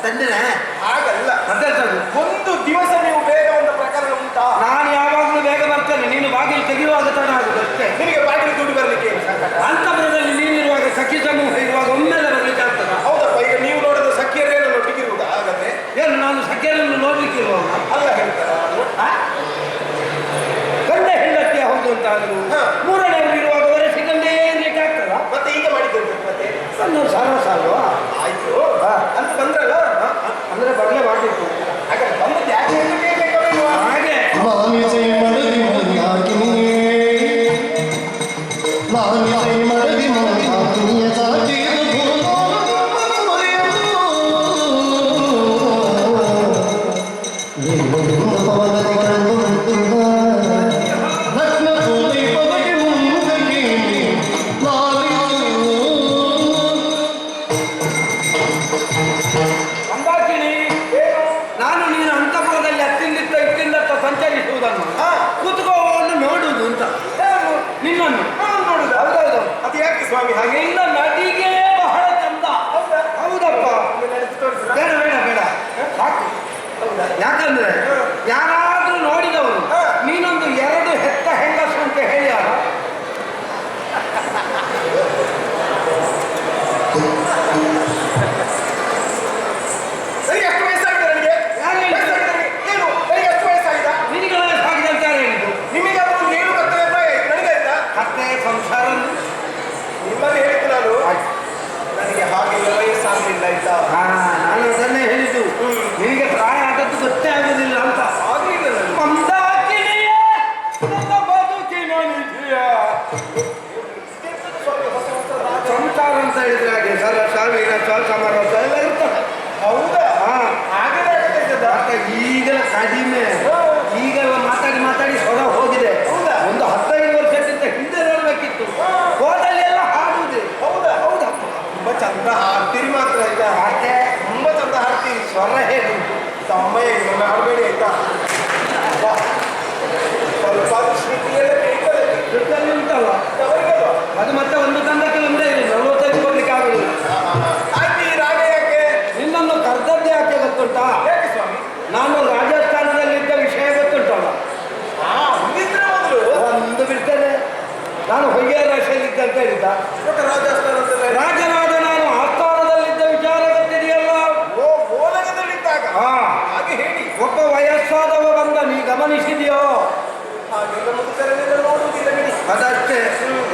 ತಂದಿನ ಹಾಗಲ್ಲ. ಅದೆಂತದ್ದು? ಒಂದು ದಿವಸ ನೀವು ಬೇಗ ಒಂದು ಪ್ರಕರಣ ಉಂಟಾ? ನಾನು ಯಾವಾಗಲೂ ಬೇಗ ಬರ್ತೇನೆ, ನೀನು ಬಾಗಿಲು ತೆಗೆಯುವಾಗ ತಡ ಆಗುದು ಅಷ್ಟೇ. ನಿನಗೆ ಬಾಗಿಲು ದುಡ್ಡು ಬರ್ಲಿಕ್ಕೆ ಅಂತಪುರದಲ್ಲಿ ನೀನಿರುವಾಗ ಸಖಿ ಸಮೂಹ ಇರುವಾಗ ಒಮ್ಮೆಲೆ ಬರ್ಲಿಕ್ಕೆ ಆಗ್ತದ? ಹೌದಪ್ಪ. ಈಗ ನೀವು ನೋಡಿದ ಸಖಿಯರೇನು ಒಟ್ಟಿಗಿರುವುದಾ? ಹಾಗಾದ್ರೆ ಏನು ನಾನು ಸಖಿಯರನ್ನು ನೋಡ್ಲಿಕ್ಕೆ ಇರುವಾಗ ಅಲ್ಲ ಹೇಳ್ತಾರ ಗಂಡ ಹೆಂಡತಿ ಹೌದು ಅಂತ ಆದ್ರು ಮೂರನೆಯವರು ಇರುವಾಗ ವರೆಸಿಕೊಂಡೇ ಇರ್ಲಿಕ್ಕೆ ಆಗ್ತದ? ಮತ್ತೆ ಈಗ ಮಾಡಿದ್ದೇವೆ ಮತ್ತೆ ಸಣ್ಣ ಸಾಲ್ವಾ ಆಯ್ತು ಅಂತ ಬಂದ್ರಲ್ಲ, ಅಂದ್ರೆ ಬರಲೇ ಮಾಡಬೇಕು. ಹಾಗಾದ್ರೆ ಬಂದದ್ದು ಯಾಕೆ ಹಾಗೆ ನಾನು ನೀನು ಅಂತಪುರದಲ್ಲಿ ಅತ್ತಿಂದಿತ್ತ ಇತ್ತಿಂದತ್ತ ಸಂಚರಿಸುವುದನ್ನು ಕೂತ್ಕೊಂಡು ನೋಡುವುದು ಅಂತ ನಿನ್ನನ್ನು ನೋಡುದು. ಹೌದೌದು. ಅದು ಯಾಕೆ ಸ್ವಾಮಿ ಹಾಗೆ? ನಿನ್ನ ನಟಿಗೆ ಬಹಳ ಚಂದ. ಹೌದಪ್ಪ. ಬೇಡ ಬೇಡ ಬೇಡ ಸಾಕು. ಯಾಕಂದ್ರೆ ಯಾರಾದ್ರೂ ನೋಡಿದವರು ನೀನೊಂದು 2 ಹೆತ್ತ ಹೆಂಗಸು ಅಂತ ಹೇಳ್ಯಾರ? ಸರಿ, ಎಷ್ಟು ವಯಸ್ಸಾಗಿದೆ ನನಗೆ? ಏನು ನನಗೆ ಎಷ್ಟು ವಯಸ್ಸಾಗಿದೆ? ನಿನಗೆ ವಯಸ್ಸಾಗಿದೆ ಅಂತ ಯಾರು ಹೇಳಿದ್ದು? ನಿಮಗೆ ಅದೊಂದು 7 ಕತ್ತಲೆ ಪ್ರಾಯ ಆಯ್ತು. ನನಗೆ ಆಯ್ತಾ? ಕತ್ತೆ ಸಂಸಾರ ನಿಮ್ಮಲ್ಲಿ ಹೇಳಿದ್ದು ನಾನು. ನನಗೆ ಹಾಗೆ ವಯಸ್ಸಾಗಲಿಲ್ಲ ಆಯ್ತಾ? ನಾನು ಅದನ್ನೇ ಹೇಳಿದ್ದು. ನಿನಗೆ ಪ್ರಾಯ ಆದದ್ದು ಗೊತ್ತೇ ಆಗುದಿಲ್ಲ ಅಂತ. ಆಗಲಿಲ್ಲ ನನಗೆ. ಮಂದಾಕಿಣಿಯ ನನ್ನ ಬದುಕಿನ ನಿಧಿಯ ಸಂಸಾರ ಅಂತ ಹೇಳಿದ್ರೆ ಹಾಗೆ ಸರ ಸಾವಿರ ಸಮಾರೋಹ ಎಲ್ಲ ಇರ್ತದೆ. ಹೌದಾ? ಹಾಗೆ ಈಗೆಲ್ಲ ಕಡಿಮೆ. ಈಗೆಲ್ಲ ಮಾತಾಡಿ ಮಾತಾಡಿ ಹೊರ ಹೋಗಿದೆ. ಹೌದಾ? ಒಂದು 15 ವರ್ಷಕ್ಕಿಂತ ಹಿಂದೆ ನೋಡ್ಬೇಕಿತ್ತು. ಹೋದಲ್ಲಿ ಎಲ್ಲ ಹಾಡುವುದೇ. ಹೌದಾ? ಹೌದಪ್ಪ. ತುಂಬಾ ಚಂದ ಹಾಡ್ತೀರಿ ಮಾತ್ರ ಆಯ್ತಾ? ಯಾಕೆ? ತುಂಬಾ ಚಂದ ಹಾಡ್ತೀರಿ. ಸ್ವರ ಹೇಳಿ ತಮ್ಮಯ್ಯ ನನ್ನ ಹಾಡಬೇಡಿ ಆಯ್ತಾ? ಸ್ವಲ್ಪ ಶ್ರುತಿಯೆಲ್ಲ ಕೇಳ್ತಾರೆ. ಶ್ರುತಿಯಲ್ಲಿ ಉಂಟಲ್ಲ ಅವರಿಗಲ್ವಾ? ಅದು ಮತ್ತೆ ಒಂದು ತಂಡಕ್ಕೆ ಒಂದೇ ಇಲ್ಲ, 45 ಕೊಡ್ಲಿಕ್ಕೆ ಆಗುದಿಲ್ಲ. ಆಯ್ತು. ಈ ರಾಗ ಯಾಕೆ? ನಿನ್ನನ್ನು ಕರ್ದದ್ದೇ ಯಾಕೆ ಗೊತ್ತುಂಟಾ? ಯಾಕೆ ಸ್ವಾಮಿ? ನಾನು ರಾಜಸ್ಥಾನದಲ್ಲಿದ್ದ ವಿಷಯ ಗೊತ್ತುಂಟಲ್ಲ. ಒಂದಿದ್ರೆ ಮೊದಲು ಒಂದು ಬಿಡ್ತೇನೆ. ನಾನು ಹೊಯ್ಗೆ ರಾಶಿಯಲ್ಲಿದ್ದ ಅಂತ ಹೇಳಿದ್ದ. ರಾಜಸ್ಥಾನದಲ್ಲಿ ರಾಜನಾದ ನಾನು ಆಸ್ಥಾನದಲ್ಲಿದ್ದ ವಿಚಾರ ಗೊತ್ತಿದೆಯಲ್ಲ. ಮೂಲಗದಲ್ಲಿದ್ದಾಗ ಹಾಗೆ ಹೇಳಿ. ಒಬ್ಬ ವಯಸ್ಸಾದವ ಬಂದ, ನೀ ಗಮನಿಸಿದೆಯೋ? ಹಾಗೆಲ್ಲ ಮುದುಕರನ್ನೆಲ್ಲ ನೋಡುವುದಿಲ್ಲ ಬಿಡಿ. ಅದಷ್ಟೇ.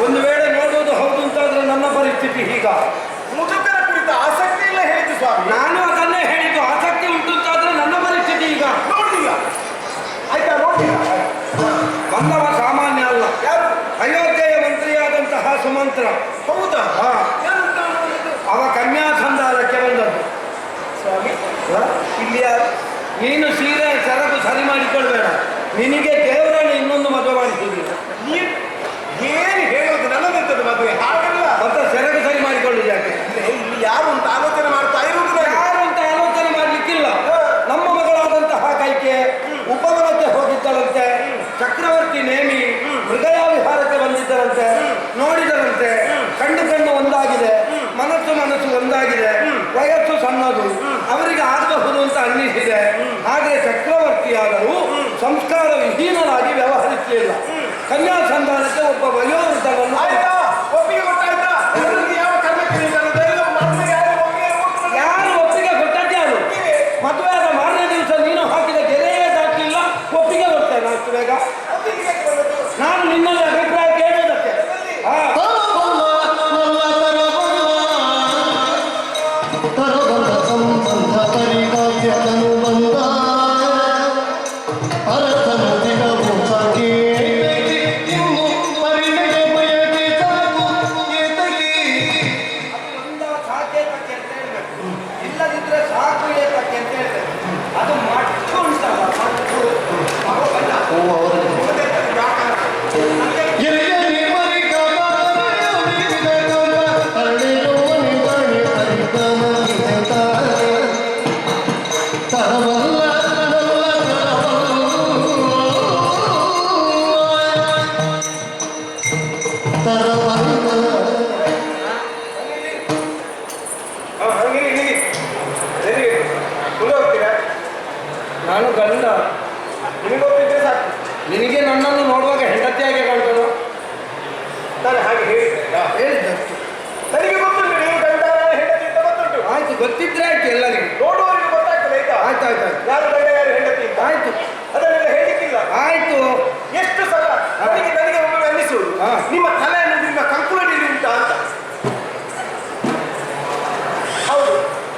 ಒಂದು ವೇಳೆ ನೋಡುವುದು ಹೌದು ಅಂತಾದ್ರೆ ನನ್ನ ಪರಿಸ್ಥಿತಿ ಹೀಗ. ಮುದುಕರ ಕುರಿತ ಆಸಕ್ತಿ ಇಲ್ಲ ಹೇಳಿದ್ದು ಸ್ವಾಮಿ. ನಾನು ಅದನ್ನೇ ಹೇಳಿದ್ದು. ಆಸಕ್ತಿ ಉಂಟು ಅಂತಾದ್ರೆ ನನ್ನ ಪರಿಸ್ಥಿತಿ ಈಗ. ನೋಡ್ಲಿಲ್ಲ ಆಯ್ತಾ? ನೋಡ್ಲಿಲ್ಲ. ಬಂದವ ಸಾಮಾನ್ಯ ಅಲ್ಲ. ಯಾರು? ಅಯೋಧ್ಯೆಯ ಮಂತ್ರಿಯಾದಂತಹ ಸುಮಂತ್ರ. ಹೌದಾ? ಅವ ಕನ್ಯಾ ಸಂಧಾನಕ್ಕೆ ಬಂದದ್ದು. ಸ್ವಾಮಿ ಇಲ್ಲಿ ಯಾರು? ನೀನು ಸೀರೆ ಸರಕು ಸರಿ ಮಾಡಿಕೊಳ್ಬೇಡ. ನಿನಗೆ ದೇವರನ್ನು ಇನ್ನೊಂದು ಮದುವೆ ಮಾಡಿಸಿದ್ದೀರ. ನೀವು ಏನು ಹೇಳೋದು? ನನ್ನದಂತದ್ದು ಮದುವೆ ಹಾಗಲ್ಲ. ಮತ್ತೆ ಸೆರಗು ಸರಿ ಮಾಡಿಕೊಳ್ಳುದು ಯಾಕೆ? ಇಲ್ಲಿ ಯಾರು ಅಂತ ಆಲೋಚನೆ ಮಾಡ್ತಾ ಇರುವುದು ನಾನು. ಯಾರು ಅಂತ ಆಲೋಚನೆ ಮಾಡ್ಲಿಕ್ಕಿಲ್ಲ. ನಮ್ಮ ಮಗಳಾದಂತಹ ಕೈಕೆ ಉಪವನಕ್ಕೆ ಹೋಗಿದ್ದರಂತೆ. ಚಕ್ರವರ್ತಿ ನೇಮಿ ಮೃಗಯ ವಿಹಾರಕ್ಕೆ ಬಂದಿದ್ದರಂತೆ. ನೋಡಿದರಂತೆ. ಕಣ್ಣು ಕಣ್ಣು ಒಂದಾಗಿದೆ, ಮನಸ್ಸು ಮನಸ್ಸು ಒಂದಾಗಿದೆ. ವಯಸ್ಸು ಸಣ್ಣದು, ಅವರಿಗೆ ಆಗಬಹುದು ಅಂತ ಅನ್ನಿಸಿದೆ. ಆದರೆ ಚಕ್ರವರ್ತಿಯಾದರೂ ಸಂಸ್ಕಾರ ವಿಹೀನರಾಗಿ ವ್ಯವಹರಿಸಲಿಲ್ಲ. ಕನ್ಯಾ ಸಂಧಾನಕ್ಕೆ ಒಬ್ಬ ವಯೋವೃದ್ಧನನ್ನು ಒಪ್ಪಿಗೆ ಕೊಟ್ಟಾಯ್ತಾ? ಯಾವ ಕರ್ಮಕ್ಕೆ ಯಾರು ಒಪ್ಪಿಗೆ ಕೊಟ್ಟದ್ಯಾರು? ಮದುವೆ ಆದ ಮಾರನೇ ದಿವಸ ನೀನು ಹಾಕಿದ ಗೆರೆಯೇ ದಾಟಲಿಲ್ಲ, ಒಪ್ಪಿಗೆ ಕೊಡ್ತೇನೆ ಅಷ್ಟು ಬೇಗ? ನಾನು ನಿನ್ನಲ್ಲಿ ಅಭಿಪ್ರಾಯ ಕೇಳುವುದಕ್ಕೆ. ಇಲ್ಲದಿದ್ರೆ ಸಾಕು ಏತಕ್ಕೆ ಅಂತ ಹೇಳ್ತೇನೆ. ಅದು ಮಟ್ಟು ಉಂಟಲ್ಲ, ಮಟ್ಟು ನಾನು ಗಂಡ. ನಿನಗೊತ್ತಿದ್ರೆ ಸಾಕು. ನಿನಗೆ ನನ್ನನ್ನು ನೋಡುವಾಗ ಹೆಂಡತಿಯಾಗಿ ಕಾಣ್ತದೋ? ನಾನು ಹಾಗೆ ಹೇಳಿದ್ದೆ ಹೇಳಿದ್ದಷ್ಟು. ನನಗೆ ಗೊತ್ತುಂಟು ನೀವು ಗಂಡ ಹೆಂಡತಿ ಅಂತ ಗೊತ್ತುಂಟು. ಆಯ್ತು, ಗೊತ್ತಿದ್ರೆ ಆಯ್ತು ಎಲ್ಲರಿಗೂ. ನೋಡುವವರಿಗೆ ಗೊತ್ತಾಗ್ತದೆ ಆಯ್ತಾ? ಆಯ್ತು ಆಯ್ತು ಆಯ್ತು. ಯಾರು ಗಂಡ ಯಾರು ಹೆಂಡತಿ ಅಂತ. ಆಯ್ತು ಅದನ್ನೆಲ್ಲ ಹೇಳಿಕ್ಕಿಲ್ಲ. ಆಯ್ತು. ಎಷ್ಟು ಸಲ ನನಗೆ ಒಮ್ಮೆ ಅನ್ನಿಸುವುದು ನಿಮ್ಮ ತಲೆಯನ್ನು ನಿಮ್ಮ ಕಂಕುಳಲ್ಲಿ ಉಂಟಾ ಅಂತ. ಹೌದು,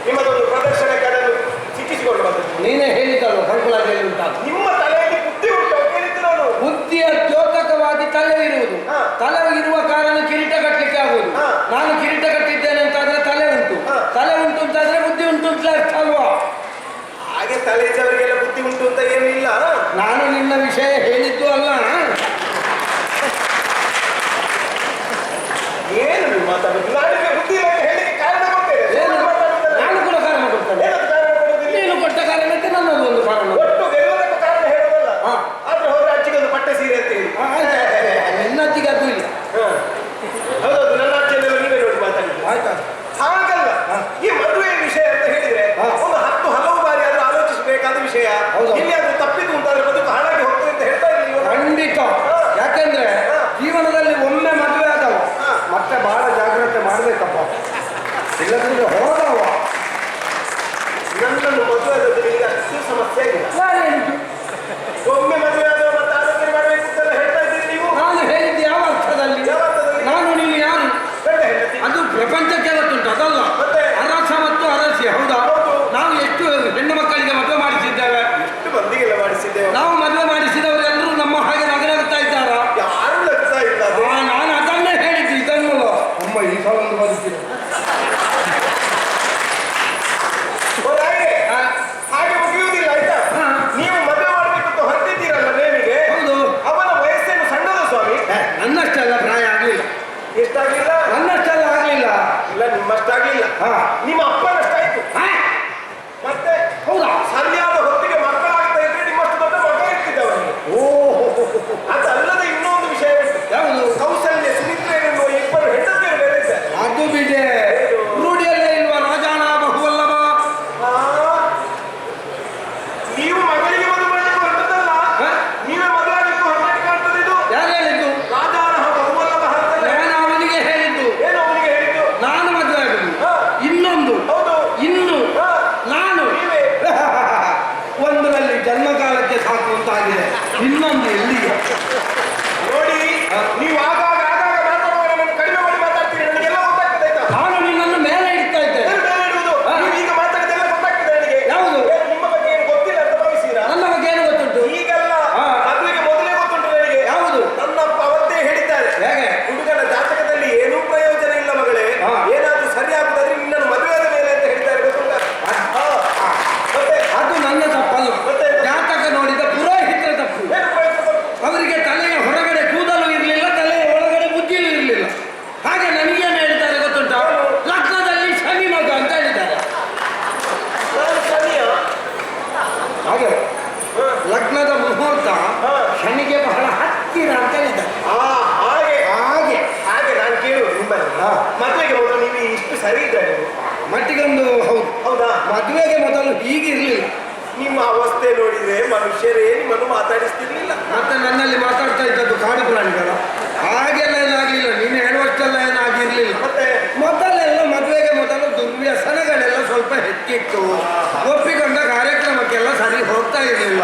ನಿಮ್ಮದೊಂದು ಪ್ರದರ್ಶನಕ್ಕೆ ಅದನ್ನು ಸಿಕ್ಕಿಸಿಕೊಂಡು ಬಂದದ್ದು. ನೀನೇ ಹೇಳಿದ್ದಲ್ಲ ಕಂಕುಳಾಗಿಯಲ್ಲಿ ಉಂಟ. ನಿಮ್ಮ ತಲೆಯಲ್ಲಿ ಬುದ್ಧಿ ಉಂಟು ಕೇಳಿದ್ದು ನಾನು. ಬುದ್ಧಿಯ ದ್ಯೋತಕವಾಗಿ ತಲೆ ಇರುವುದು. ತಲೆ ಇರುವ ಕಾರಣ ಕಿರೀಟ ಕಟ್ಟಲಿಕ್ಕೆ ಆಗುವುದು. ನಾನು ಕಿರೀಟ ಕಟ್ಟಿದ್ದೇನೆ ಅಂತಾದ್ರೆ ತಲೆ ಉಂಟು. ತಲೆ ಉಂಟು ಅಂತಾದ್ರೆ ಬುದ್ಧಿ ಉಂಟು ಅಂತ ಅರ್ಥ ಅಲ್ವಾ? ಹಾಗೆ ತಲೆ ಇದ್ದವರಿಗೆಲ್ಲ ಬುದ್ಧಿ ಉಂಟು ಅಂತ ಏನೂ ಇಲ್ಲ. ನಾನು ನಿನ್ನ ವಿಷಯ ಹೇಳಿದ್ದು ಅಲ್ಲ. ಏನು ನೀವು ಮಾತಾಡೋದು? ನಾಡಿಗೆ ಬುದ್ಧಿ ಇಲ್ಲ ಅಂತ ಹೇಳಿಕ್ಕೆ ಕಾರಣ ಕೊಡ್ತೇನೆ. ನಾನು ಕೂಡ ಕಾರಣ ಕೊಡ್ತೇನೆ. ನೀನು ಕೊಟ್ಟ ಕಾರಣಕ್ಕೆ ನನ್ನದು ಒಂದು ಕಾರಣ. ಒಟ್ಟು ಎಲ್ಲದಕ್ಕೂ ಕಾರಣ ಹೇಳೋದಲ್ಲ. ಆದ್ರೆ ಹೋದ್ರೆ ಅಜ್ಜಿಗೆ ಒಂದು ಪಟ್ಟೆ ಸೀರೆ ಅಂತ ಹೇಳಿ. ನಿನ್ನಜ್ಜಿಗೆ ಅದು ಇಲ್ಲ. ಹೌದೌದು, ನನ್ನ ಅಜ್ಜಿಯನ್ನೆಲ್ಲ ನೀವೇ ನೋಡಿ ಮಾತಾಡಿದ್ದು. ಆಯ್ತಾ? ಹಾಗಲ್ಲ, ಈ ಮದುವೆ ವಿಷಯ ಅಂತ ಹೇಳಿದ್ರೆ ಒಂದು ಹಲವು ಬಾರಿ ಆದ್ರೂ ಆಲೋಚಿಸಬೇಕಾದ ವಿಷಯ. ಇಲ್ಲಿ ಅದು ತಪ್ಪಿತು ಅಂತಾದ್ರೆ ಬದುಕು ಹಾಳಾಗಿ ಹೋಗ್ತದೆ ಅಂತ ಹೇಳ್ತಾ ಇದ್ದೀನಿ. ಖಂಡಿತ. ಯಾಕೆಂದ್ರೆ ಜೀವನದಲ್ಲಿ ಒಮ್ಮೆ ಮದುವೆ ಆದವ ಮತ್ತೆ ಬಹಳ ಜಾಗ್ರತೆ ಮಾಡ್ಬೇಕಪ್ಪ. ಇಲ್ಲದ್ರೆ ಹೋದವ. ನನ್ನನ್ನು ಮದುವೆ ಆದದ್ದು ಈಗ ಅಷ್ಟು ಸಮಸ್ಯೆ ಆಗಿಲ್ಲ. ನಾನೇನಿದ್ದು ಒಮ್ಮೆ ಮದುವೆ ಆದವ ಮತ್ತೆ ಆಲೋಚನೆ ಮಾಡ್ಬೇಕು ಅಂತೆಲ್ಲ ಹೇಳ್ತಾ ಇದ್ದೀರಿ ನೀವು. ನಾನು ಹೇಳಿದ್ದು ಯಾವ ಅರ್ಥದಲ್ಲಿ? ನಾನು ನೀನು ಯಾರು ಗಂಡ ಹೆಂಡತಿ ಅದು ಪ್ರಪಂಚಕ್ಕೆ ಗೊತ್ತುಂಟು, ಅದಲ್ಲ. ಮತ್ತೆ ಅರಸ ಮತ್ತು ಅರಸಿ. ಹೌದಾ? ನಾವು ಎಷ್ಟು ಹೆಣ್ಣು ಮಕ್ಕಳಿಗೆ ಮದುವೆ ಮಾಡಿಸಿದ್ದೇವೆ. ಎಷ್ಟು ಮಂದಿಗೆಲ್ಲ ಮಾಡಿಸಿದ್ದೇವೆ. ನಾವು ಮದುವೆ ಮಾಡಿಸಿದವರೆಲ್ಲರೂ ನಮ್ಮ ಹಾಗೆ ನಗನಾಗ್ತಾ ಇದ್ದಾರಾ? ಯಾರು ಲಗ್ತಾ ಇಲ್ಲ. ನಾನು ಅದನ್ನೇ ಹೇಳಿದ್ದು. ಇದನ್ನು ಅಮ್ಮ ಈ ಸಲ ಒಂದು ಬದುಕಿದೆ. ಹಾಗೆ ಮುಗಿಯುವುದಿಲ್ಲ ಆಯ್ತಾ? ನೀವು ಮದುವೆ ಮಾಡ್ಬೇಕಂತ ಹೊರಟಿದ್ದೀರಲ್ಲ ನೇಮಿಗೆ. ಹೌದು. ಅವನ ವಯಸ್ಸೇನು ಸಣ್ಣದ ಸ್ವಾಮಿ? ನನ್ನಷ್ಟೆಲ್ಲ ಪ್ರಾಯ ಆಗ್ಲಿಲ್ಲ. ಎಷ್ಟಾಗ್ಲಿಲ್ಲ? ನನ್ನಷ್ಟೆಲ್ಲ ಆಗ್ಲಿಲ್ಲ. ಇಲ್ಲ, ನಿಮ್ಮಷ್ಟಾಗ್ಲಿಲ್ಲ. ನಿಮ್ಮ ಅಪ್ಪನಷ್ಟಾಯ್ತು. ಮತ್ತೆ ಹೌದಾ? ಸರಿಯಾದ ಹೊತ್ತಿಗೆ ಮಕ್ಕಳಾಗ್ತಾ ಇದ್ರೆ ನಿಮ್ಮಷ್ಟು ದೊಡ್ಡ ಮಗ ಇರ್ತಿದ್ದವನಿಗೆ. ಅದಲ್ಲದೆ ಇನ್ನೊಂದು ವಿಷಯ ಉಂಟು. ಯಾವುದು? ಕೌಸಲ್ಯ ಸುಮಿತ್ರೆ ಎನ್ನುವ ಇಬ್ಬರು ಹೆಂಡತಿಯರು ಬೇರೆ ಇದ್ದಾರೆ. ಅದು ಬಿಡೆ. ರೂಢಿಯಲ್ಲೇ ಇಲ್ವಾ ರಾಜಾನ ಬಹುವಲ್ಲಭ? ನೀವು ಮಗಳಿಗೆ ಮದುವೆ ಮಾಡಲಿಕ್ಕೆ ಹೊರಟದಲ್ಲ, ನೀವೇ ಮದುವೆಯಾಗಿತ್ತು ಹೊರಟು ಕಾಣ್ತದೆ. ಇದು ಯಾರು ಹೇಳಿದ್ದು? ರಾಜಾನ ಬಹುವಲ್ಲಭ ಅಂತಲ್ಲ. ನಾನು ಅವನಿಗೆ ಹೇಳಿದ್ದು. ಏನು ಅವನಿಗೆ ಹೇಳಿದ್ದು? ನಾನು ಮದುವೆ ಆಗುದು. ಇನ್ನೊಂದು ಹೌದು, ಇನ್ನು ನಾನು ನೀವೇ. ಒಂದರಲ್ಲಿ ಜನ್ಮಕಾಲಕ್ಕೆ ಸಾಕು ಅಂತಾಗಿದೆ, ಇನ್ನೊಂದು ಎಲ್ಲಿಗೆ? ನೋಡಿ, ನೀವು ಆಗಾಗ ಮಾತಾಡುವಾಗ ನನ್ನ ಕಡಿಮೆ ಮಾಡಿ ಮಾತಾಡ್ತೀರಿ. ನನಗೆಲ್ಲ ಗೊತ್ತಾಗ್ತದೆ ಆಯ್ತಾ? ನಾನು ನಿನ್ನನ್ನು ಮೇಲೆ ಇಡ್ತಾ ಇದ್ದೇನೆ. ಏನು ಬೇರೆ ಇಡುವುದು? ನೀವು ಈಗ ಮಾತಾಡಿದೆಲ್ಲ ಗೊತ್ತಾಗ್ತದೆ ನನಗೆ. ಯಾವುದು? ನಿಮ್ಮ ಬಗ್ಗೆ ಏನು ಗೊತ್ತಿಲ್ಲ ಅಂತ ಭಾವಿಸಿರಾ? ನನ್ನ ಬಗ್ಗೆ ಏನು ಗೊತ್ತುಂಟು? ಈಗಲ್ಲ, ಮದುವೆಗೆ ಮೊದಲೇ ಗೊತ್ತುಂಟು ನನಗೆ. ಯಾವುದು? ನನ್ನ ಅಪ್ಪ ಅವತ್ತೇ ಹೇಳಿದ್ದಾರೆ. ಹೇಗೆ? ಹುಡುಗನ ಜಾತಕದಲ್ಲಿ ಏನೂ ಪ್ರಯೋಜನ ಇಲ್ಲ ಮಗಳೇ. ಏನಾದ್ರೂ ಸರಿಯಾಗುದಾದ್ರೆ ನಿನ್ನನ್ನು ಮದುವೆಯಾದ ಮೇಲೆ ಅಂತ ಹೇಳಿದ್ದಾರೆ. ಗೊತ್ತುಂಟಾ? ಮತ್ತೆ ಅದು ನನ್ನ ತಪ್ಪಲ್ಲ. ಜಾತಕ ನೋಡಿದ ಪುರೋಹಿತರ ತಪ್ಪು. ಅವರಿಗೆ ತಲೆಯ ಹೊರಗಡೆ ಕೂದಲು ಇರಲಿಲ್ಲ, ತಲೆಯ ಒಳಗಡೆ ಬುದ್ಧಿಯೂ ಇರಲಿಲ್ಲ. ಹಾಗೆ ನನಗೇನು ಹೇಳ್ತಾರೆ ಗೊತ್ತುಂಟ? ಲಗ್ನದಲ್ಲಿ ಶನಿ ಮಗ ಅಂತ ಹೇಳಿದ್ದಾರೆ. ಹಾಗೆ ಲಗ್ನದ ಮುಹೂರ್ತ ಶನಿಗೆ ಬಹಳ ಹತ್ತಿರ ಅಂತ ಹೇಳಿದ್ದಾರೆ. ಹಾಗೆ ಹಾಗೆ ಹಾಗೆ ನಾನು ಕೇಳುವುದು ನಿಮ್ಮಲ್ಲಿ. ಮದುವೆಗೆ ಮೊದಲು ನೀವು ಇಷ್ಟು ಸರಿ ಇದ್ದಾರೆ ನೀವು. ಮಟ್ಟಿಗೊಂದು. ಹೌದು. ಹೌದಾ? ಮದುವೆಗೆ ಮೊದಲು ಹೀಗಿರ್ಲಿಲ್ಲ. ನಿಮ್ಮ ಅವಸ್ಥೆ ನೋಡಿದ್ರೆ ಮನುಷ್ಯರೇ ನಿಮ್ಮನ್ನು ಮಾತಾಡಿಸ್ತಿರ್ಲಿಲ್ಲ. ಮತ್ತೆ ನನ್ನಲ್ಲಿ ಮಾತಾಡ್ತಾ ಇದ್ದದ್ದು ಕಾಡು ಪ್ರಾಣಿಗಳ ಹಾಗೆಲ್ಲ ಏನಾಗ್ಲಿಲ್ಲ. ನೀನು ಹೇಳುವಷ್ಟೆಲ್ಲ ಏನಾಗಿರ್ಲಿಲ್ಲ. ಮತ್ತೆ ಮೊದಲೆಲ್ಲ ಮದುವೆಗೆ ಮೊದಲು ದುರ್ವ್ಯಸನಗಳೆಲ್ಲ ಸ್ವಲ್ಪ ಹೆಚ್ಚಿತ್ತು. ಒಪ್ಪಿಕೊಂಡ ಕಾರ್ಯಕ್ರಮಕ್ಕೆಲ್ಲ ಸರಿ ಹೋಗ್ತಾ ಇರಲಿಲ್ಲ.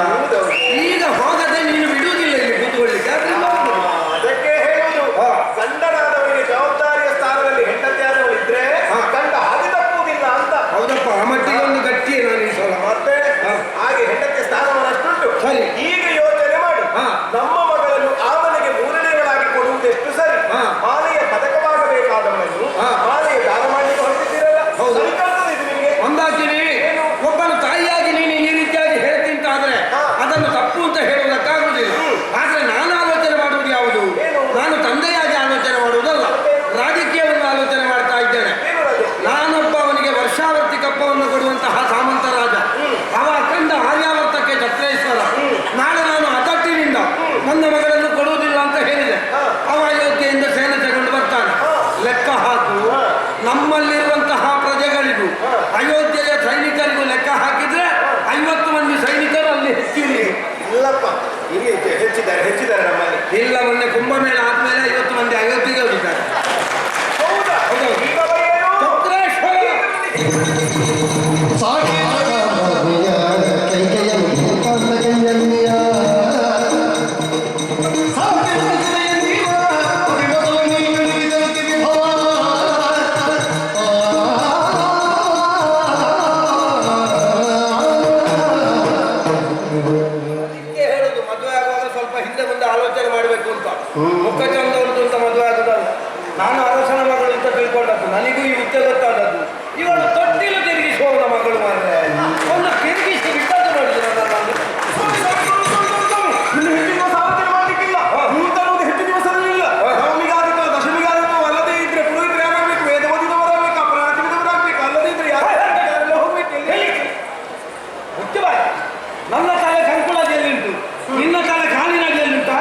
ಈಗ ಹೋಗದೆ ನೀನು ಬಿಡುವುದಿಲ್ಲ ಇಲ್ಲಿ ಕೂತ್ಕೊಳ್ಳಿಕ್ಕೆ. ಅದಕ್ಕೆ ಹೇಳುವುದು, ಗಂಡನಾದವರಿಗೆ ಜವಾಬ್ದಾರಿಯ ಸ್ಥಾನದಲ್ಲಿ ಹೆಂಡತಿ ಆದವಳು ಇದ್ರೆ ಗಂಡ ಹಾದಿ ತಪ್ಪುವುದಿಲ್ಲ ಅಂತ. ಹೌದಪ್ಪ, ಆ ಮಟ್ಟಿಗೆ ಒಂದು ಗಟ್ಟಿಯೇ ನಾನು ಈ ಸಲ. ಮತ್ತೆ ಹಾಗೆ ಹೆಂಡತಿ ಸ್ಥಾನವನ್ನಷ್ಟುಂಟು. ಸರಿ. ಈಗ ಯೋಚನೆ ಮಾಡಿ, ನಮ್ಮ ಮಗಳನ್ನು ಆ ಮನೆಗೆ ಮೂರನೆಯವಳಾಗಿ ಕೊಡುವುದೆಷ್ಟು ಸರಿ. ಮಾಲೆಯ ಪದಕವಾಗಬೇಕಾದವಳನ್ನು ಮಾಲೆಯ ದಾನ ಮಾಡಲಿಕ್ಕೆ ಹೊರಟಿದ್ದೀರಲ್ಲ. ಹೌದು. ಇದು ನಿಮಗೆ ಒಂದಾಗ್ತೀನಿ. ಒಬ್ಬನು ತಾಯಿಯಾಗಿ ನೀನು ಈ ರೀತಿಯಾಗಿ ಹೇಳ್ತಿಂತಾದ್ರೆ ಅದನ್ನು ತಪ್ಪು ಅಂತ ಹೇಳುವುದಕ್ಕಾಗುವುದಿಲ್ಲ. ಆದ್ರೆ ನಾನು ಆಲೋಚನೆ ಮಾಡುವುದು ಯಾವುದು? ನಾನು ತಂದೆಯಾಗಿ ಆಲೋಚನೆ ಮಾಡುವುದಲ್ಲ, ರಾಜಕೀಯವನ್ನು ಆಲೋಚನೆ ಮಾಡ್ತಾ ಇದ್ದೇನೆ. ನಾನೊಬ್ಬ ಅವನಿಗೆ ವರ್ಷಾವರ್ತಿ ಕಪ್ಪವನ್ನು ಕೊಡುವಂತಹ ಸಾಮಂತ ರಾಜ. ಅವ ಕಂಡ ಆರ್ಯಾವರ್ತಕ್ಕೆ ಛತ್ರೇಶ್ವರ. ನಾಳೆ ನಾನು ಅದಟ್ಟಿನಿಂದ ನನ್ನ ಮಗಳನ್ನು ಕೊಡುವುದಿಲ್ಲ ಅಂತ ಹೇಳಿದೆ. ಅವ ಅಯೋಧ್ಯೆಯಿಂದ ಸೇನೆ ತಗೊಂಡು ಬರ್ತಾನೆ. ಲೆಕ್ಕ ಹಾಕು, ನಮ್ಮಲ್ಲಿರುವಂತಹ ಪ್ರಜೆಗಳಿಗೂ ಅಯೋಧ್ಯೆಯ ಸೈನಿಕರಿಗೂ ಲೆಕ್ಕ ಹಾಕಿದ್ರೆ 50 ಮಂದಿ ಸೈನಿಕರು ಅಲ್ಲಿ ಮುಖ ಚಂದ ಉಂಟು ಅಂತ ಮದುವೆ ಆಗುದಲ್ಲ. ನಾನು ಅರಸನ ಮಗಳು ಅಂತ ತಿಳ್ಕೊಂಡದ್ದು, ನನಗೂ ಈ ಹುದ್ದೆ ಗೊತ್ತಾದದ್ದು. ಇವಳು ತೊಟ್ಟಿಲು ತಿರುಗಿಸುವವನ ಮಗಳು ಮಾರ್ರೆ. ಒಂದು ತಿರುಗಿಸಿ ಬಿಟ್ಟದ್ದು ನೋಡಿದ್ರೆ ಇನ್ನು ಹೆಚ್ಚಿನ ಸಾವಧಾನ ಮಾಡ್ಲಿಕ್ಕಿಲ್ಲ. ನೂತನವಾದ ಹೆಚ್ಚು ದಿವಸಗಳಿಲ್ಲ. ನವಮಿಗಾದಿತ್ತು ದಶಮಿಗಾದಿತ್ತು ಅಲ್ಲದೇ ಇದ್ರೆ ಪುರೋಹಿತರು ಯಾರಾಗಬೇಕು, ವೇದ ಓದಿದವರಾಗಬೇಕು, ಅಪರಾಧ ತಿಳಿದವರಾಗಬೇಕು. ಅಲ್ಲದೇ ಇದ್ರೆ ಯಾರು ಹೋಗ್ಬೇಕು? ಮುಖ್ಯವಾಗಿ ನನ್ನ ತಲೆ ಕಂಕುಳದಲ್ಲಿ ಉಂಟು, ನಿನ್ನ ತಲೆ ಕಾಲಿನಲ್ಲಿ ಉಂಟಾ?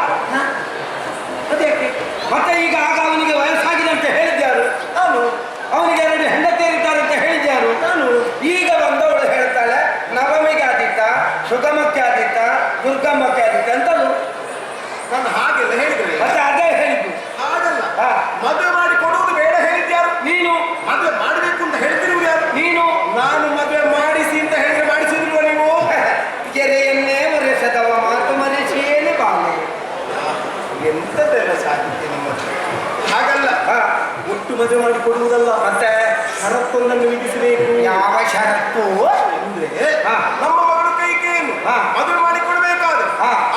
ಅದಕ್ಕೆ ಮತ್ತೆ ಈಗ ಆಗ ಅವನಿಗೆ ವಯಸ್ಸಾಗಿದೆ ಅಂತ ಹೇಳಿದ್ಯಾರು? ನಾನು. ಅವನಿಗೆ 2 ಹೆಂಡತಿಯರಿದ್ದಾರೆ ಅಂತ ಹೇಳಿದ್ಯಾರು? ನಾನು. ಈಗ ಬಂದವಳು ಹೇಳ್ತಾಳೆ ನವಮಿಗೆ ಆದಿತ್ತ, ಸುಗಮಕ್ಕೆ ಆದಿತ್ತ, ದುರ್ಗಮ್ಮಕ್ಕೆ ಆದಿತ್ತ ಅಂತದು. ನಾನು ಹಾಗೆಲ್ಲ ಹೇಳಿದ್ರೆ ಮತ್ತೆ ಅದೇ ಹೇಳಿದ್ದು. ಹಾಗಲ್ಲ. ಮದುವೆ ಮಾಡಿ ಕೊಡುವುದು ಬೇಡ ಹೇಳಿದ್ಯಾರು? ನೀನು. ಮದುವೆ ಮಾಡಬೇಕು ಅಂತ ಹೇಳ್ತಿರುವುದು ಯಾರು? ನೀನು. ನಾನು ಮದುವೆ ಮಾಡಿಸಿ ಅಂತ ಹೇಳಿದ್ರೆ ಮಾಡಿಸಿದ್ರು ನೀವು. ಕೆರೆಯನ್ನೇ ಮರೆಸದವ ಮಾತು ಮರೆಸಿಯೇನೆ ಬಾಳೆ. ಎಂತದೆಲ್ಲ ಸಾಹಿತ್ಯ ನಿಮ್ಮದು. ಹಾಗಲ್ಲ. ಒಟ್ಟು ಮದುವೆ ಮಾಡಿ ಕೊಡುವುದಲ್ಲ, ಮತ್ತೆ ಷರತ್ತೊಂದನ್ನು ವಿಧಿಸಬೇಕು. ಯಾವ ಷರತ್ತು? ಅಂದ್ರೆ ನಮ್ಮ ಮಗಳು ಕೈಕೇನು ಮದುವೆ ಮಾಡಿ ಕೊಡಬೇಕಾದ್ರೆ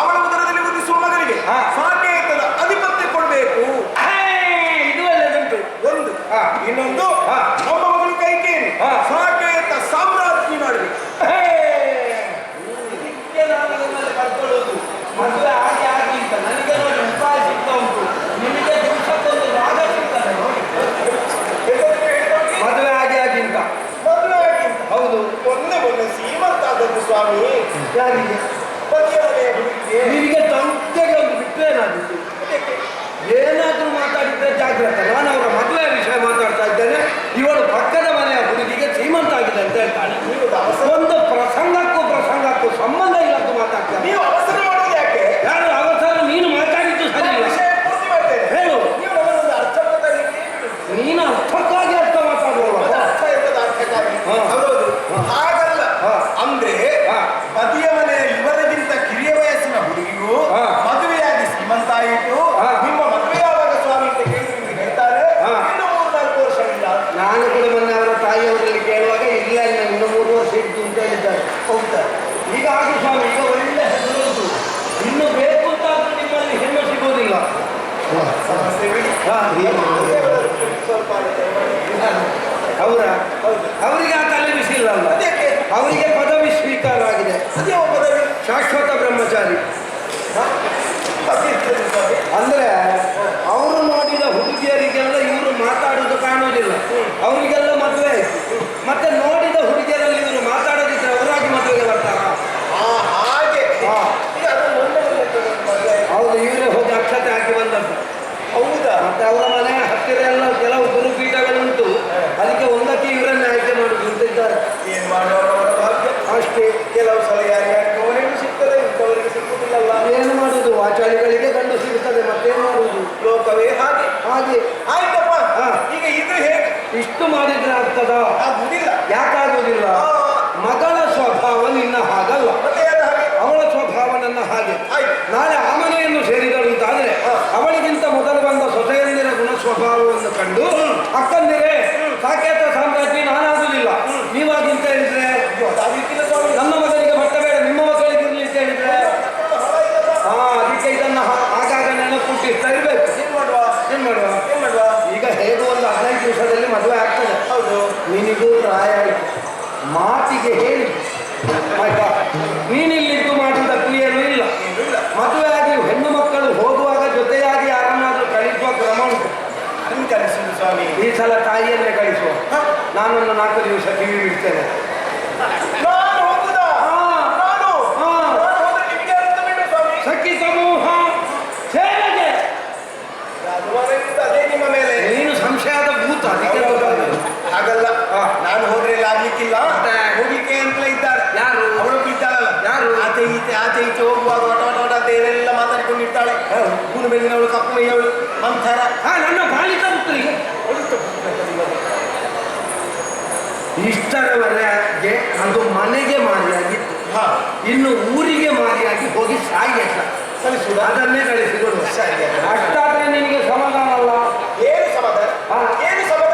ಅವಳ ಉದರದಲ್ಲಿ ಉದಿಸುವ ಮಗನಿಗೆ ಸಾಕೇತದ ಅಧಿಪತ್ಯ ಕೊಡಬೇಕು. ಇದು ಒಳ್ಳೆದುಂಟು. ಒಂದು. ಇನ್ನೊಂದು, ನಮ್ಮ ಮಗಳು ಕೈಕೇನು ಸಾಕೇತ ಸಾಮ್ರಾಜ್ಞಿ ಮಾಡಬೇಕು. ಕರ್ಕೊಳ್ಳೋದು ಮದುವೆ ಆಗಿ ಆಗಿ ಅಂತ ನನಗೆ ನೋಡಿ ಉಪಾಯ ಸಿಗ್ತಾ ಉಂಟು. ನಿಮಗೆ ದಿವಸಕ್ಕೊಂದು ರಾಗ ಸಿಗ್ತದೆ ನೋಡಿ. ಮದುವೆ ಆಗಿ ಆಗಿಂತ ಮದುವೆ ಆಗಿಂತ. ಹೌದು. ಮೊನ್ನೆ ಸೀಮಂತ ಆದದ್ದು ಸ್ವಾಮಿ. ಯಾರಿಗೆ? ಪತಿಯ ಮನೆಯ ಹುಡುಗಿಗೆ. ನಿನಗೆ ತಂಟೆಗೆ ಒಂದು ಬಿಟ್ಟೇನಾಗಿತ್ತು. ಏನಾದ್ರೂ ಮಾತಾಡಿದ್ರೆ ಜಾಗ್ರತೆ. ನಾನು ಅವರ ಮದುವೆ ವಿಷಯ ಮಾತಾಡ್ತಾ ಇದ್ದೇನೆ. ಇವಳು ಪಕ್ಕದ ಮನೆಯ ಹುಡುಗಿಗೆ ಸೀಮಂತ ಆಗಿದೆ ಅಂತ ಹೇಳ್ತಾಳೆ. ಒಂದು ಪ್ರಸಂಗಕ್ಕೂ ಸಂಬಂಧ ಇಲ್ಲದ್ದು ಮಾತಾಡ್ತಾರೆ. ನೀವು ಅವಸರ ಮಾಡೋದು ಯಾಕೆ? ಯಾರು ಅವಸರ? ನೀನು ಮಾತಾಡಿದ್ದು ಸರಿ ಇಲ್ಲ. ಪೂರ್ತಿ ಮಾಡ್ತೇನೆ. ಹೇಳು. ನೀವು ನನ್ನೊಂದು ಅರ್ಥ ಮಾತಾಡಲಿಕ್ಕೆ ನೀನು ಅರ್ಥಕ್ಕಾಗಿ ಅರ್ಥ ಮಾತಾಡುವ. ಅರ್ಥ ಇರ್ತದ ಅರ್ಥಕ್ಕಾಗಿ. ಹೌದು. ಹಾಗಲ್ಲ. ಅಂದ್ರೆ ಪತಿಯ ಮನೆಯ ಇವರಿಗಿಂತ ಕಿರಿಯ ವಯಸ್ಸಿನ ಹುಡುಗಿಗೂ ಮದುವೆಯಾಗಿ ಶ್ರೀಮಂತ ಆಯಿತು. ನಿಮ್ಮ ಮದುವೆ ಯಾವಾಗ ಸ್ವಾಮಿ ಅಂತ ಕೇಳಿದ್ರೆ ನಿಮ್ಗೆ ಹೇಳ್ತಾರೆ ಇನ್ನು 3-4 ವರ್ಷಗಳಿಲ್ಲ. ನಾನು ಕೂಡ ಮೊನ್ನೆ ಅವರ ತಾಯಿಯವರಲ್ಲಿ ಕೇಳುವಾಗ ಇಲ್ಲ ಇನ್ನು 3 ವರ್ಷ ಇತ್ತು ಅಂತ ಹೇಳಿದ್ದಾರೆ. ಹೌದಾ? ಈಗ ಆಗಿ ಸ್ವಾಮಿ, ಈಗ ಒಳ್ಳೆ ಹೆಸರು ಉಂಟು. ಇನ್ನು ಬೇಕು ಅಂತ ಆದ್ರೂ ನಿಮ್ಮಲ್ಲಿ ಹೆಣ್ಣು ಸಿಗೋದಿಲ್ಲ. ಸಮಸ್ಯೆ ಬಿಡಿ. ಸ್ವಲ್ಪ ಅವರ ಅವರಿಗೆ ಆ ತಲೆ ಬಿಸಿ ಇಲ್ಲ ಅಲ್ಲ. ಅವರಿಗೆ ಪದವಿ ಸ್ವೀಕಾರ ಆಗಿದೆ. ಅದೇ ಪದವಿ ಶಾಶ್ವತ ಬ್ರಹ್ಮಚಾರಿ. ಅಂದ್ರೆ ಅವರು ನೋಡಿದ ಹುಡುಗಿಯರಿಗೆಲ್ಲ ಇವರು ಮಾತಾಡುವುದು ಕಾಣುವುದಿಲ್ಲ. ಅವರಿಗೆಲ್ಲ ಮದುವೆ ಆಯ್ತು. ಮತ್ತೆ ನೋಡಿದ ಹುಡುಗಿಯರಲ್ಲಿ ಇವರು ಮಾತಾಡೋದಿದ್ರೆ ಅವರಾಗಿ ಮದುವೆಗೆ ಬರ್ತಾರ. ಹಾಗೆ. ಹೌದು, ಇವರೇ ಹೋಗಿ ಅಕ್ಷತೆ ಹಾಕಿ ಬಂದದ್ದು. ಹೌದಾ? ಮತ್ತೆ ಅವರ ಮನೆ ಹತ್ತಿರ ಎಲ್ಲ ಕೆಲವು ಗುರುಪೀಠಗಳುಂಟು. ಅದಕ್ಕೆ ಒಂದಕ್ಕೆ ಇವರನ್ನೇ ಆಯ್ಕೆ ಮಾಡುದು ಅಂತ ಇದ್ದಾರೆ. ಏನ್ ಮಾಡೋರವರ ಭಾಗ್ಯ ಅಷ್ಟೇ. ಕೆಲವು ಸಲ ಯಾರಿಗೂ ಹೆಣ್ಣು ಸಿಗ್ತದೆ, ಇಂಥವರಿಗೆ ಸಿಕ್ಕುದಿಲ್ಲಲ್ಲ. ಏನು ಮಾಡುದು? ವಾಚಾಳಿಗಳಿಗೆ ಗಂಡು ಸಿಗುತ್ತದೆ, ಮತ್ತೇನು ಮಾಡುದು? ಲೋಕವೇ ಹಾಗೆ. ಆಯ್ತಪ್ಪ. ಈಗ ಇದು ಹೇಗೆ ಇಷ್ಟು ಮಾಡಿದ್ರೆ ಆಗ್ತದ? ಆಗುದಿಲ್ಲ. ಯಾಕಾಗುದಿಲ್ಲ? ಮಗಳ ಸ್ವಭಾವ ನಿನ್ನ ಹಾಗಲ್ಲ, ಮತ್ತೆ ಯಾರು ಹಾಗೆ? ಅವಳ ಸ್ವಭಾವ ನನ್ನ ಹಾಗೆ. ನಾಳೆ ಆ ಮನೆಯನ್ನು ಸೇರಿದಳು ಅಂತಾದ್ರೆ ಅವಳಿಗಿಂತ ಮೊದಲು ಬಂದ ಸೊಸೆಯಂದಿರ ಗುಣ ಸ್ವಭಾವವನ್ನು ಕಂಡು ಅಕ್ಕಂದಿರೇ ಸಾಕೇತ ಸಾಮ್ರಾಜ್ಞಿ ನಾನಾಗುದಿಲ್ಲ, ನೀವಾಗಿಂತ ಹೇಳಿದ್ರೆ ನನ್ನ ಮಗನಿಗೆ ಬಟ್ಟ ಬೇಡ, ನಿಮ್ಮ ಮಕ್ಕಳಿಗೆ ಇರ್ಲಿ ಅಂತ ಹೇಳಿದ್ರೆ ಅದಕ್ಕೆ ಇದನ್ನು ಆಗಾಗ ನೆನಪುಟ್ಟಿಸ್ತಾ ಇರ್ಬೇಕು. ಏನ್ ಮಾಡುವ? ಈಗ ಹೇಗೂ ಒಂದು 15 ದಿವಸದಲ್ಲಿ ಮದುವೆ ಆಗ್ತದೆ. ಹೌದು. ನಿನಗೂ ಪ್ರಾಯ ಆಯ್ತು, ಮಾತಿಗೆ ಹೇಳಿ ಆಯ್ತಾ? ನೀನಿಲ್ಲಿದ್ದು ಮಾಡುವುದಕ್ಕೂ ಏನೂ ಇಲ್ಲ. ಮದುವೆ ಆಗಿ ಹೆಣ್ಣು ಮಕ್ಕಳು ಹೋಗುವಾಗ ಜೊತೆಯಾಗಿ ಯಾರನ್ನಾದ್ರೂ ಕಳಿಸುವ ಕ್ರಮ ಉಂಟು. ಕಳಿಸುದು ಸ್ವಾಮಿ. ಈ ಸಲ ತಾಯಿಯನ್ನೇ ಕಳಿಸುವ. ನಾನೊಂದು 4 ದಿವಸ ಕಿವಿ ಬಿಡ್ತೇನೆ. ಸಖಿ ಸಮೂಹ ಸೇವೆಗೆ. ಅದೇ ನಿಮ್ಮ ಮೇಲೆ ನೀನು ಸಂಶಯದ ಭೂತ. ಅದಕ್ಕೆ ಹಾಗಲ್ಲ. ನಾನು ಹೋದ್ರೆ ಆಗ್ಲಿಕ್ಕಿಲ್ಲ. ಹೋಗ್ಲಿಕ್ಕೆ ಅಂತಲೇ ಇದ್ದಾರೆ. ಯಾರು? ಅವಳು ಇದ್ದಾಳಲ್ಲ. ಯಾರು? ಆಚೆ ಈಚೆ ಹೋಗುವಾಗ ಒಟ ದೇವರೆಲ್ಲ ಮಾತಾಡಿಕೊಂಡಿರ್ತಾಳೆ. ಕೂನು ಬೆನ್ನಿನವಳು, ಕಪ್ಪು ಮೈಯವಳು, ಮಂಥರ. ನನ್ನ ಬಾಲಿಕ ಪುತ್ರಿಗೆ ಇಷ್ಟರವರೆಗೆ ಅದು ಮನೆಗೆ ಮಾರಿಯಾಗಿತ್ತು. ಇನ್ನು ಊರಿಗೆ ಮಾರಿಯಾಗಿ ಹೋಗಿ ಸಾಯಿಸ ಕಳಿಸುವುದು, ಅದನ್ನೇ ಕಳಿಸಿಕೊಡುವ. ಅಷ್ಟಾದ್ರೆ ನಿನಗೆ ಸಮಾಧಾನ ಅಲ್ಲ? ಏನು ಸಮಾಧಾನ? ಏನು ಸಮಾಧಾನ?